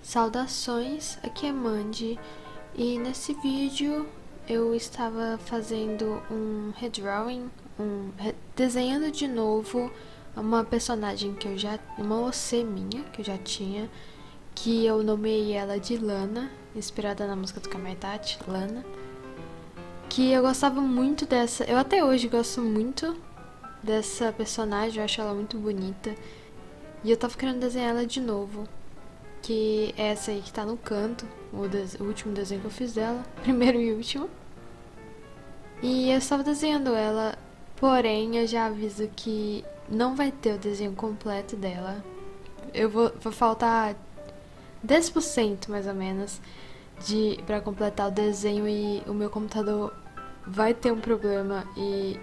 Saudações, aqui é Mandy e nesse vídeo eu estava fazendo um redrawing, desenhando de novo uma personagem que eu já, uma OC minha que eu já tinha, que eu nomeei ela de Lana, inspirada na música do Kamaitachi, Lana, que eu gostava muito dessa, eu até hoje gosto muito dessa personagem, eu acho ela muito bonita e eu tava querendo desenhar ela de novo. Que é essa aí que tá no canto, o último desenho que eu fiz dela, primeiro e último. E eu estava desenhando ela, porém eu já aviso que não vai ter o desenho completo dela. Eu vou faltar 10% mais ou menos pra completar o desenho e o meu computador vai ter um problema e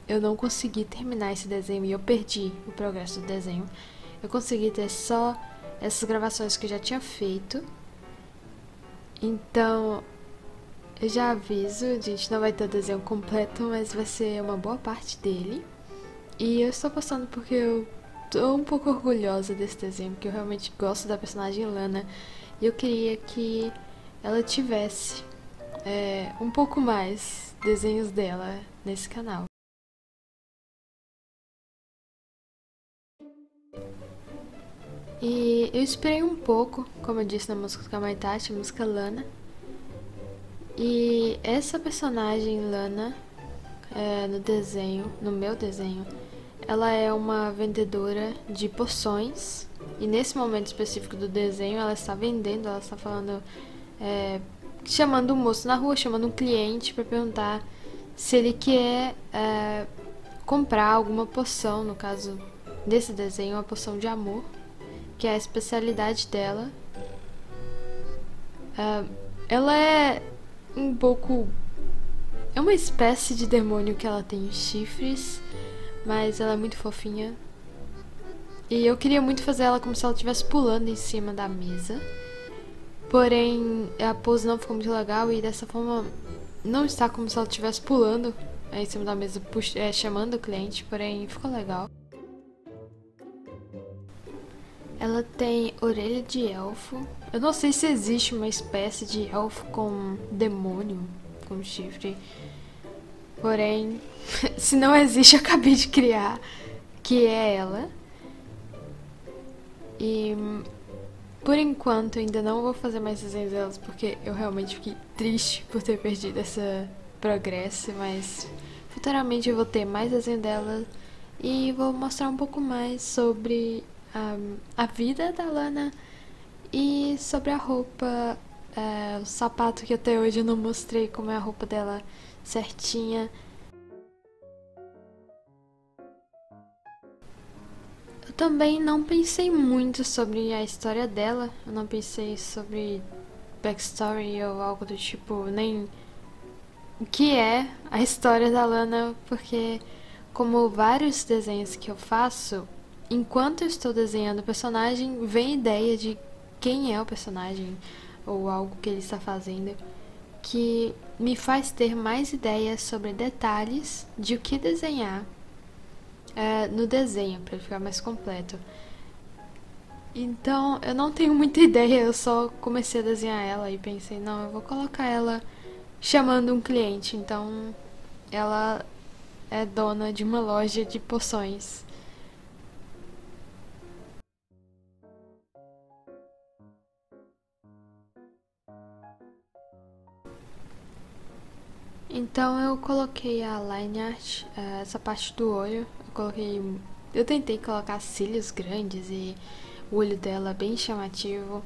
eu não consegui terminar esse desenho e eu perdi o progresso do desenho. Eu consegui ter só essas gravações que eu já tinha feito. Então, eu já aviso, a gente não vai ter o desenho completo, mas vai ser uma boa parte dele. E eu estou postando porque eu tô um pouco orgulhosa desse desenho, porque eu realmente gosto da personagem Lana. E eu queria que ela tivesse um pouco mais desenhos dela nesse canal. E eu esperei um pouco, como eu disse na música do Kamaitachi, a música Lana. E essa personagem Lana, no desenho, no meu desenho, ela é uma vendedora de poções. E nesse momento específico do desenho, ela está vendendo, ela está falando, chamando um moço na rua, chamando um cliente para perguntar se ele quer comprar alguma poção, no caso desse desenho, uma poção de amor, que é a especialidade dela. Ela é um pouco... é uma espécie de demônio que ela tem chifres, mas ela é muito fofinha. E eu queria muito fazer ela como se ela estivesse pulando em cima da mesa. Porém, a pose não ficou muito legal e dessa forma não está como se ela estivesse pulando em cima da mesa, chamando o cliente, porém ficou legal. Ela tem orelha de elfo. Eu não sei se existe uma espécie de elfo com demônio, com chifre. Porém, se não existe, eu acabei de criar, que é ela. E por enquanto eu ainda não vou fazer mais desenhos delas, porque eu realmente fiquei triste por ter perdido esse progresso, mas futuramente eu vou ter mais desenho dela e vou mostrar um pouco mais sobre a vida da Lana e sobre a roupa, o sapato, que até hoje eu não mostrei como é a roupa dela certinha. Eu também não pensei muito sobre a história dela, eu não pensei sobre backstory ou algo do tipo, nem o que é a história da Lana, porque como vários desenhos que eu faço, enquanto eu estou desenhando o personagem, vem ideia de quem é o personagem ou algo que ele está fazendo, que me faz ter mais ideias sobre detalhes de o que desenhar no desenho, para ele ficar mais completo. Então, eu não tenho muita ideia, eu só comecei a desenhar ela e pensei, não, eu vou colocar ela chamando um cliente. Então, ela é dona de uma loja de poções. Então eu coloquei a line art, essa parte do olho, eu tentei colocar cílios grandes e o olho dela bem chamativo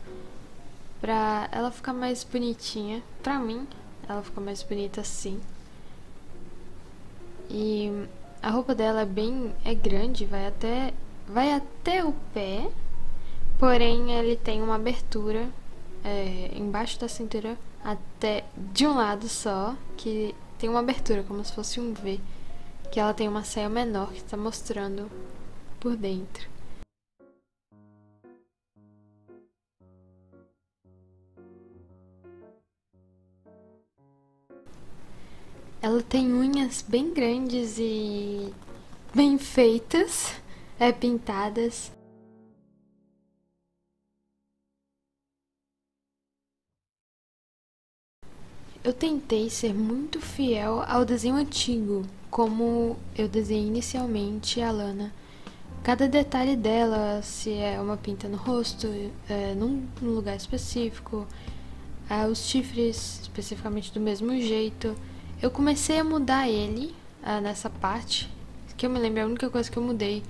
pra ela ficar mais bonitinha. Pra mim, ela ficou mais bonita assim. E a roupa dela é grande, vai até o pé, porém ele tem uma abertura embaixo da cintura até de um lado só, que tem uma abertura como se fosse um V, que ela tem uma saia menor que está mostrando por dentro. Ela tem unhas bem grandes e bem feitas, pintadas. eu tentei ser muito fiel ao desenho antigo, como eu desenhei inicialmente a Lana. Cada detalhe dela, se é uma pinta no rosto, num lugar específico, os chifres especificamente do mesmo jeito. Eu comecei a mudar ele nessa parte, que eu me lembro, é a única coisa que eu mudei.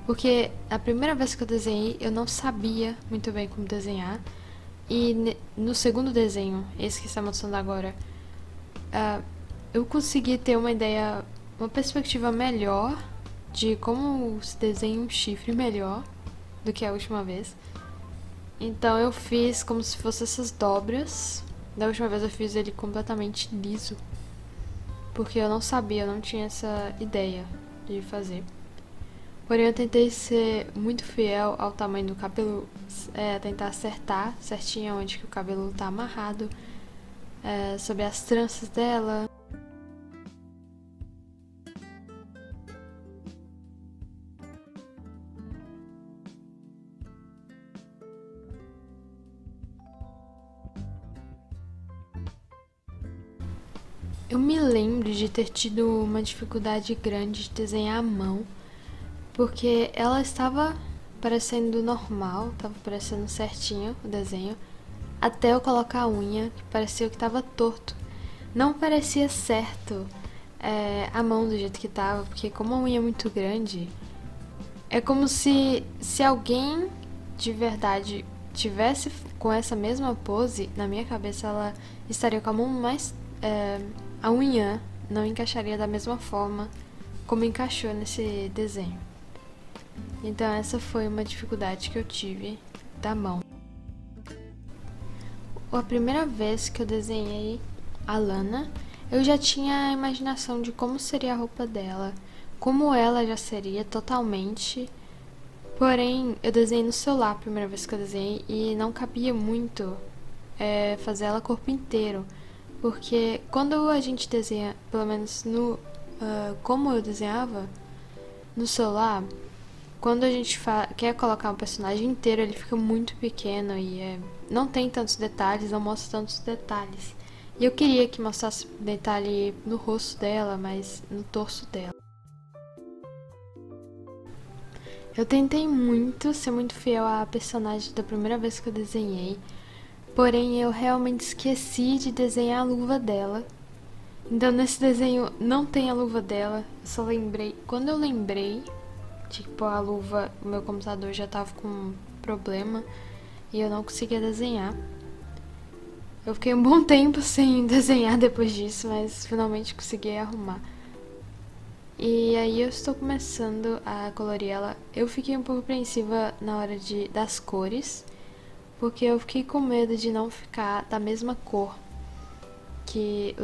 Porque a primeira vez que eu desenhei, eu não sabia muito bem como desenhar. E no segundo desenho, esse que está mostrando agora, eu consegui ter uma ideia, uma perspectiva melhor de como se desenha um chifre melhor do que a última vez. Então eu fiz como se fossem essas dobras. Da última vez eu fiz ele completamente liso, porque eu não sabia, eu não tinha essa ideia de fazer. Porém eu tentei ser muito fiel ao tamanho do cabelo, tentar acertar certinho onde que o cabelo tá amarrado, sobre as tranças dela. Eu me lembro de ter tido uma dificuldade grande de desenhar à mão, porque ela estava parecendo normal, estava parecendo certinho o desenho, até eu colocar a unha, que parecia que estava torto. Não parecia certo a mão do jeito que estava, porque como a unha é muito grande, é como se alguém de verdade tivesse com essa mesma pose, na minha cabeça ela estaria com a mão mais... a unha não encaixaria da mesma forma como encaixou nesse desenho. Então essa foi uma dificuldade que eu tive da mão. A primeira vez que eu desenhei a Lana, eu já tinha a imaginação de como seria a roupa dela, como ela já seria totalmente. Porém, eu desenhei no celular a primeira vez que eu desenhei e não cabia muito fazer ela corpo inteiro. Porque quando a gente desenha, pelo menos no como eu desenhava no celular, quando a gente quer colocar um personagem inteiro, ele fica muito pequeno e não tem tantos detalhes, não mostra tantos detalhes. E eu queria que mostrasse detalhe no rosto dela, mas no torso dela. Eu tentei muito ser muito fiel à personagem da primeira vez que eu desenhei, porém eu realmente esqueci de desenhar a luva dela. Então nesse desenho não tem a luva dela, eu só lembrei. Quando eu lembrei, tipo, a luva, o meu computador já tava com um problema e eu não conseguia desenhar. Eu fiquei um bom tempo sem desenhar depois disso, mas finalmente consegui arrumar. E aí eu estou começando a colorir ela. Eu fiquei um pouco apreensiva na hora das cores, porque eu fiquei com medo de não ficar da mesma cor que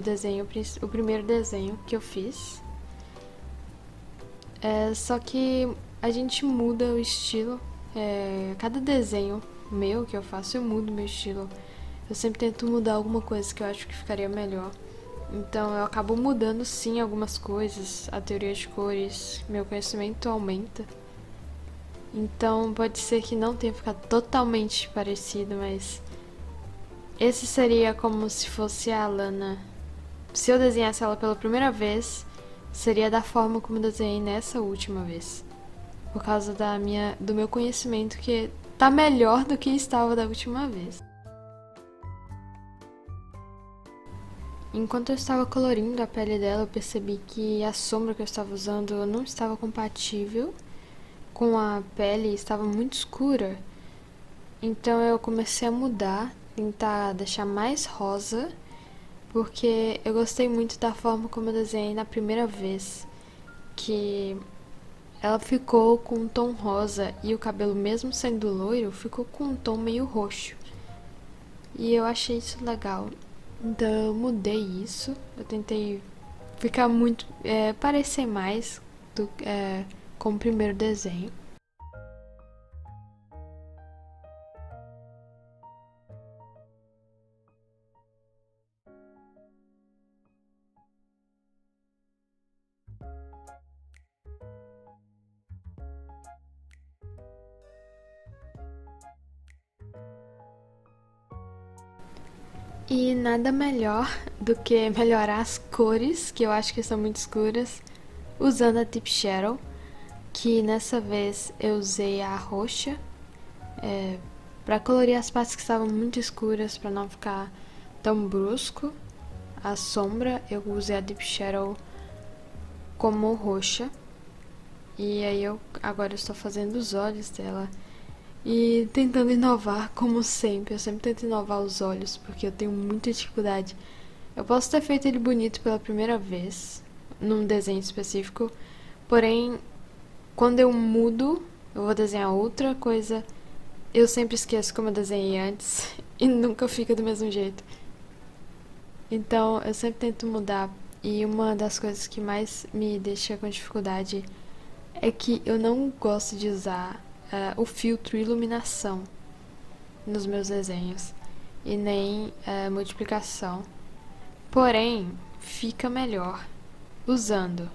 o primeiro desenho que eu fiz. Só que a gente muda o estilo. Cada desenho meu que eu faço, eu mudo meu estilo. Eu sempre tento mudar alguma coisa que eu acho que ficaria melhor. Então eu acabo mudando sim algumas coisas, a teoria de cores, meu conhecimento aumenta. Então pode ser que não tenha ficado totalmente parecido, mas esse seria como se fosse a Lana. Se eu desenhasse ela pela primeira vez, seria da forma como eu desenhei nessa última vez. Por causa do meu conhecimento que tá melhor do que estava da última vez. Enquanto eu estava colorindo a pele dela, eu percebi que a sombra que eu estava usando não estava compatível com a pele, estava muito escura. Então eu comecei a mudar, tentar deixar mais rosa, porque eu gostei muito da forma como eu desenhei na primeira vez, que ela ficou com um tom rosa e o cabelo, mesmo sendo loiro, ficou com um tom meio roxo. E eu achei isso legal. Então eu mudei isso. Eu tentei ficar muito. Parecer mais com o primeiro desenho. E nada melhor do que melhorar as cores, que eu acho que são muito escuras, usando a Tip Shadow, que nessa vez eu usei a roxa, para colorir as partes que estavam muito escuras, para não ficar tão brusco. A sombra eu usei a Deep Shadow como roxa. E aí agora eu estou fazendo os olhos dela e tentando inovar, como sempre. Eu sempre tento inovar os olhos, porque eu tenho muita dificuldade. Eu posso ter feito ele bonito pela primeira vez, num desenho específico, porém, quando eu mudo, eu vou desenhar outra coisa, eu sempre esqueço como eu desenhei antes e nunca fica do mesmo jeito. Então, eu sempre tento mudar, e uma das coisas que mais me deixa com dificuldade é que eu não gosto de usar o filtro iluminação nos meus desenhos e nem multiplicação. Porém, fica melhor usando.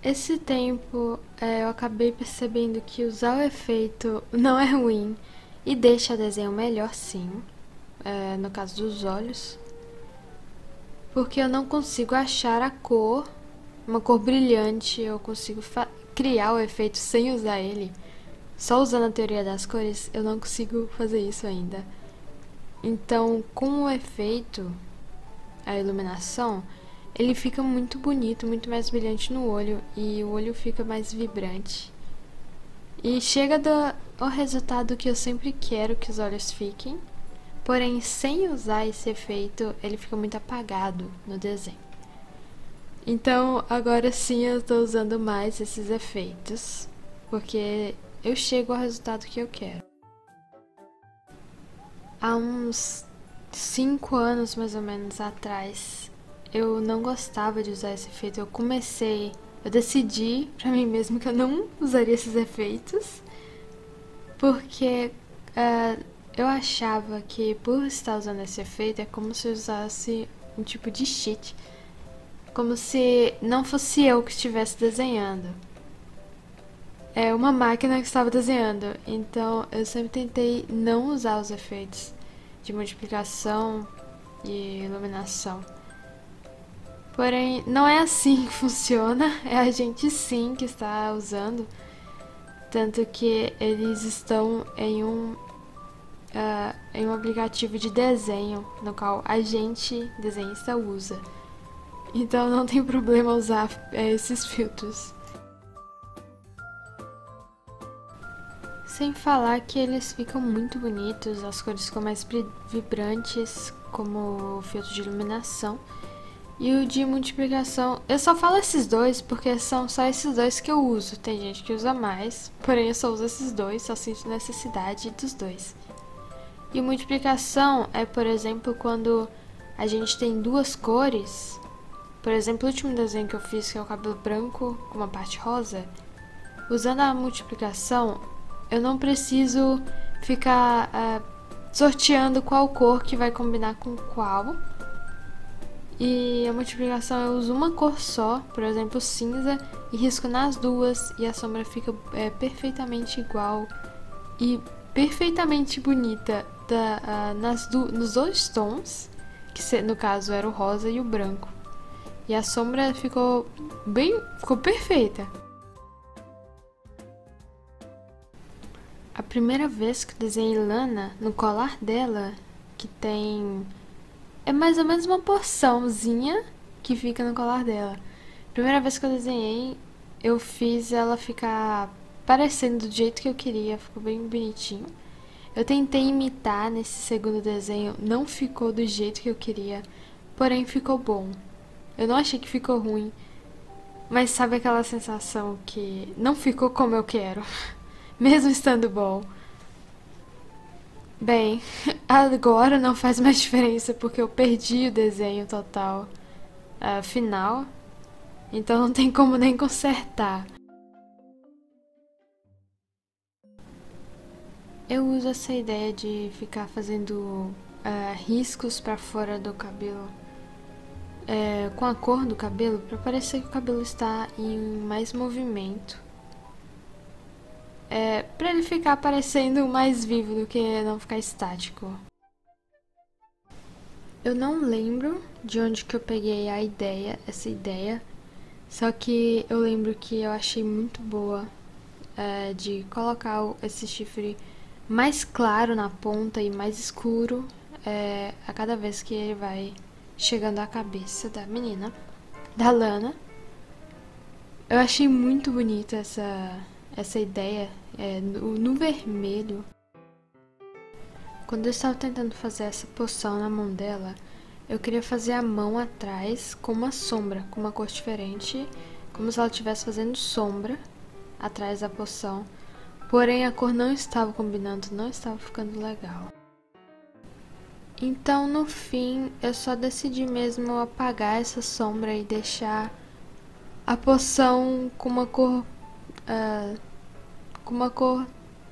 Esse tempo eu acabei percebendo que usar o efeito não é ruim e deixa o desenho melhor, sim, no caso dos olhos, porque eu não consigo achar a cor, uma cor brilhante. Eu consigo criar o efeito sem usar ele. Só usando a teoria das cores, eu não consigo fazer isso ainda. Então, com o efeito, a iluminação, ele fica muito bonito, muito mais brilhante no olho, e o olho fica mais vibrante. E chega ao resultado que eu sempre quero que os olhos fiquem, porém, sem usar esse efeito, ele fica muito apagado no desenho. Então, agora sim eu estou usando mais esses efeitos, porque eu chego ao resultado que eu quero. Há uns 5 anos, mais ou menos, atrás, eu não gostava de usar esse efeito. Eu decidi pra mim mesma que eu não usaria esses efeitos, porque eu achava que por estar usando esse efeito é como se eu usasse um tipo de cheat, como se não fosse eu que estivesse desenhando, é uma máquina que estava desenhando. Então eu sempre tentei não usar os efeitos de multiplicação e iluminação. Porém, não é assim que funciona, é a gente sim que está usando, tanto que eles estão em um aplicativo de desenho, no qual a gente, desenhista, usa. Então não tem problema usar esses filtros. Sem falar que eles ficam muito bonitos, as cores ficam mais vibrantes, como o filtro de iluminação. E o de multiplicação, eu só falo esses dois porque são só esses dois que eu uso. Tem gente que usa mais, porém eu só uso esses dois, só sinto necessidade dos dois. E multiplicação é, por exemplo, quando a gente tem duas cores. Por exemplo, o último desenho que eu fiz, que é o cabelo branco com uma parte rosa. Usando a multiplicação, eu não preciso ficar sorteando qual cor que vai combinar com qual. E a multiplicação eu uso uma cor só, por exemplo, cinza, e risco nas duas, e a sombra fica perfeitamente igual e perfeitamente bonita nos dois tons, que no caso era o rosa e o branco. E a sombra ficou perfeita. A primeira vez que eu desenhei Lana, no colar dela, que tem... é mais ou menos uma porçãozinha que fica no colar dela. Primeira vez que eu desenhei, eu fiz ela ficar parecendo do jeito que eu queria, ficou bem bonitinho. Eu tentei imitar nesse segundo desenho, não ficou do jeito que eu queria, porém ficou bom. Eu não achei que ficou ruim, mas sabe aquela sensação que não ficou como eu quero, mesmo estando bom? Bem, agora não faz mais diferença porque eu perdi o desenho total final, então não tem como nem consertar. Eu uso essa ideia de ficar fazendo riscos pra fora do cabelo com a cor do cabelo pra parecer que o cabelo está em mais movimento. Pra ele ficar parecendo mais vivo do que não ficar estático. Eu não lembro de onde que eu peguei essa ideia, só que eu lembro que eu achei muito boa de colocar esse chifre mais claro na ponta e mais escuro a cada vez que ele vai chegando à cabeça da menina, da Lana. Eu achei muito bonita essa ideia no vermelho. Quando eu estava tentando fazer essa poção na mão dela, eu queria fazer a mão atrás com uma sombra, com uma cor diferente, como se ela estivesse fazendo sombra atrás da poção. Porém, a cor não estava combinando, não estava ficando legal. Então, no fim, eu só decidi mesmo apagar essa sombra e deixar a poção com uma cor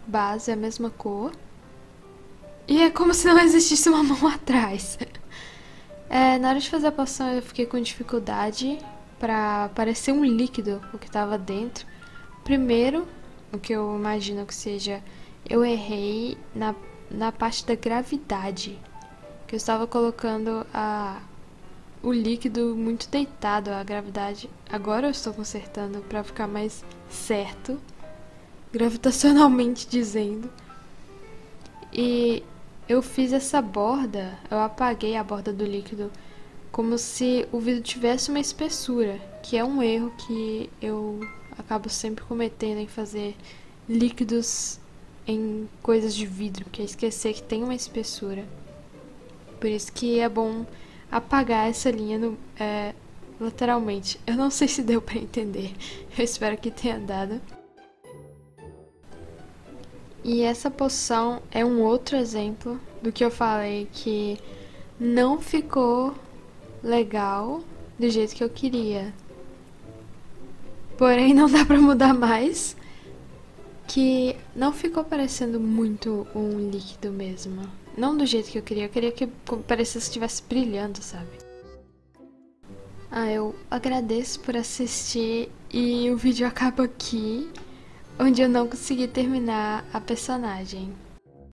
base, a mesma cor. E é como se não existisse uma mão atrás. Na hora de fazer a poção eu fiquei com dificuldade pra parecer um líquido o que estava dentro. Primeiro, o que eu imagino que seja, eu errei na parte da gravidade. Que eu estava colocando o líquido muito deitado, a gravidade. Agora eu estou consertando pra ficar mais certo, gravitacionalmente dizendo. E eu fiz essa borda, eu apaguei a borda do líquido como se o vidro tivesse uma espessura, que é um erro que eu acabo sempre cometendo em fazer líquidos em coisas de vidro, que é esquecer que tem uma espessura. Por isso que é bom apagar essa linha lateralmente. Eu não sei se deu pra entender, eu espero que tenha dado. E essa poção é um outro exemplo do que eu falei que não ficou legal do jeito que eu queria. Porém, não dá pra mudar mais, que não ficou parecendo muito um líquido mesmo. Não do jeito que eu queria que parecesse que estivesse brilhando, sabe? Eu agradeço por assistir e o vídeo acaba aqui, onde eu não consegui terminar a personagem.